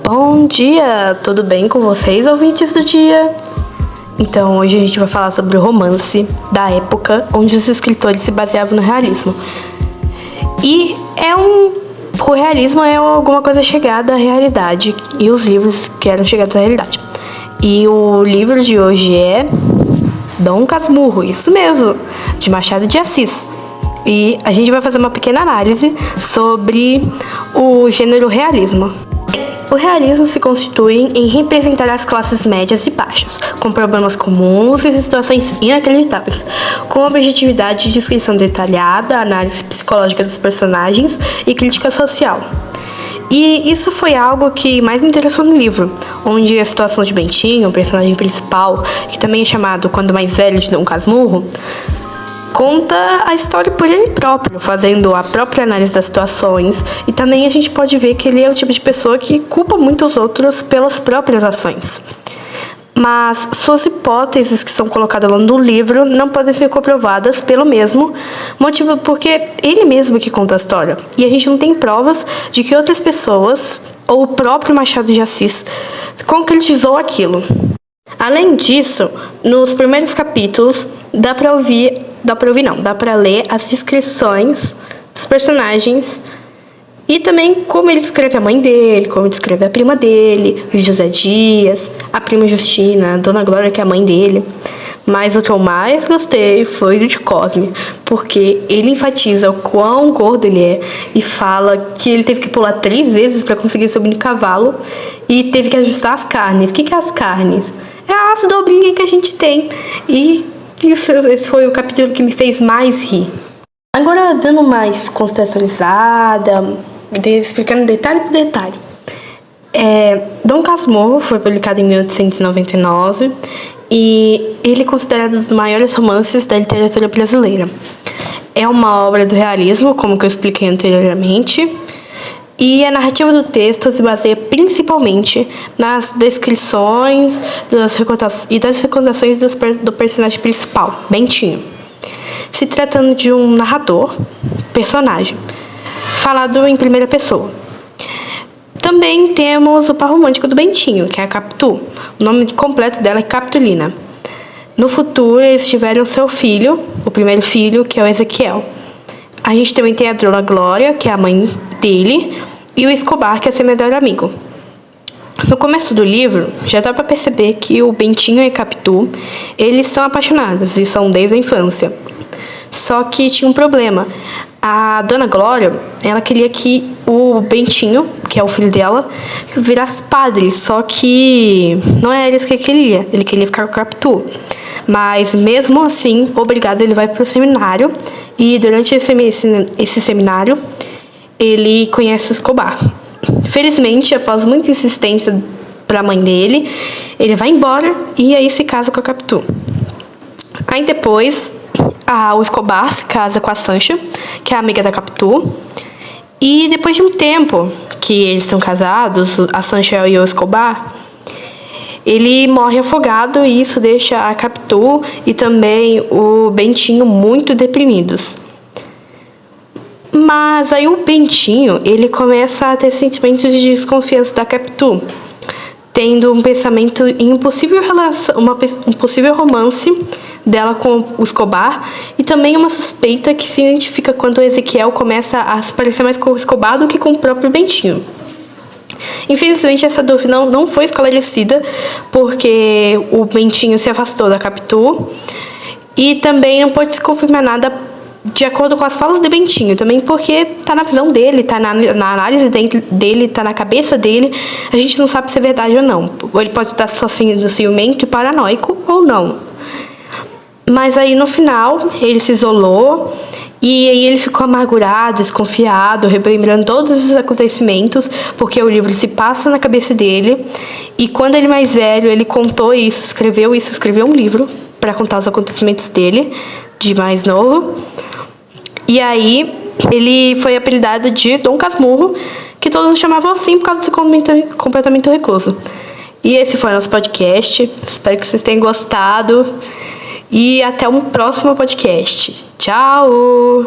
Bom dia, tudo bem com vocês, ouvintes do dia? Então, hoje a gente vai falar sobre o romance da época onde os escritores se baseavam no realismo. O realismo é alguma coisa chegada à realidade, e os livros que eram chegados à realidade. E o livro de hoje é Dom Casmurro, isso mesmo, de Machado de Assis. E a gente vai fazer uma pequena análise sobre o gênero realismo. O realismo se constitui em representar as classes médias e baixas, com problemas comuns e situações inacreditáveis, com objetividade, descrição detalhada, análise psicológica dos personagens e crítica social. E isso foi algo que mais me interessou no livro, onde a situação de Bentinho, o personagem principal, que também é chamado Quando Mais Velho de Dom Casmurro, conta a história por ele próprio, fazendo a própria análise das situações, e também a gente pode ver que ele é o tipo de pessoa que culpa muito os outros pelas próprias ações. Mas suas hipóteses que são colocadas lá no livro não podem ser comprovadas pelo mesmo motivo, porque ele mesmo que conta a história, e a gente não tem provas de que outras pessoas, ou o próprio Machado de Assis, concretizou aquilo. Além disso, nos primeiros capítulos, dá pra ler as descrições dos personagens e também como ele descreve a mãe dele, como ele descreve a prima dele, o José Dias, a prima Justina, a Dona Glória, que é a mãe dele. Mas o que eu mais gostei foi o de Cosme, porque ele enfatiza o quão gordo ele é e fala que ele teve que pular 3 vezes para conseguir subir no cavalo e teve que ajustar as carnes. O que é as carnes? É as dobrinhas que a gente tem. E esse foi o capítulo que me fez mais rir. Agora, dando mais contextualizada, explicando detalhe por detalhe. Dom Casmurro foi publicado em 1899 e ele é considerado um dos maiores romances da literatura brasileira. É uma obra do realismo, como que eu expliquei anteriormente, e a narrativa do texto se baseia principalmente nas descrições e das recordações do personagem principal, Bentinho. Se tratando de um narrador, personagem, falado em primeira pessoa. Também temos o par romântico do Bentinho, que é a Capitu. O nome completo dela é Capitulina. No futuro, eles tiveram seu filho, o primeiro filho, que é o Ezequiel. A gente também tem a Dona Glória, que é a mãe dele, e o Escobar, que é seu melhor amigo. No começo do livro, já dá para perceber que o Bentinho e a Capitu, eles são apaixonados e são desde a infância. Só que tinha um problema. A Dona Glória, ela queria que o Bentinho, que é o filho dela, virasse padre, só que não é isso que ele queria. Ele queria ficar com a Capitu. Mas mesmo assim, obrigado, ele vai para o seminário, e durante esse seminário, ele conhece o Escobar. Felizmente, após muita insistência para a mãe dele, ele vai embora e aí se casa com a Capitu. Aí depois, o Escobar se casa com a Sancha, que é a amiga da Capitu. E depois de um tempo que eles estão casados, a Sancha e o Escobar, ele morre afogado, e isso deixa a Capitu e também o Bentinho muito deprimidos. Mas aí o Bentinho, ele começa a ter sentimentos de desconfiança da Capitu, tendo um pensamento em um possível romance dela com o Escobar, e também uma suspeita que se identifica quando o Ezequiel começa a se parecer mais com o Escobar do que com o próprio Bentinho. Infelizmente, essa dúvida não foi esclarecida, porque o Bentinho se afastou da Capitu, e também não pode se confirmar nada de acordo com as falas de Bentinho, também porque tá na visão dele, tá na análise dele, tá na cabeça dele. A gente não sabe se é verdade ou não. Ou ele pode estar só sendo ciumento e paranoico, ou não. Mas aí no final, ele se isolou, e aí ele ficou amargurado, desconfiado, relembrando todos esses acontecimentos, porque o livro se passa na cabeça dele. E quando ele mais velho, ele contou isso, escreveu um livro para contar os acontecimentos dele, de mais novo. E aí, ele foi apelidado de Dom Casmurro, que todos o chamavam assim por causa do seu comportamento recluso. E esse foi o nosso podcast. Espero que vocês tenham gostado. E até um próximo podcast. Tchau!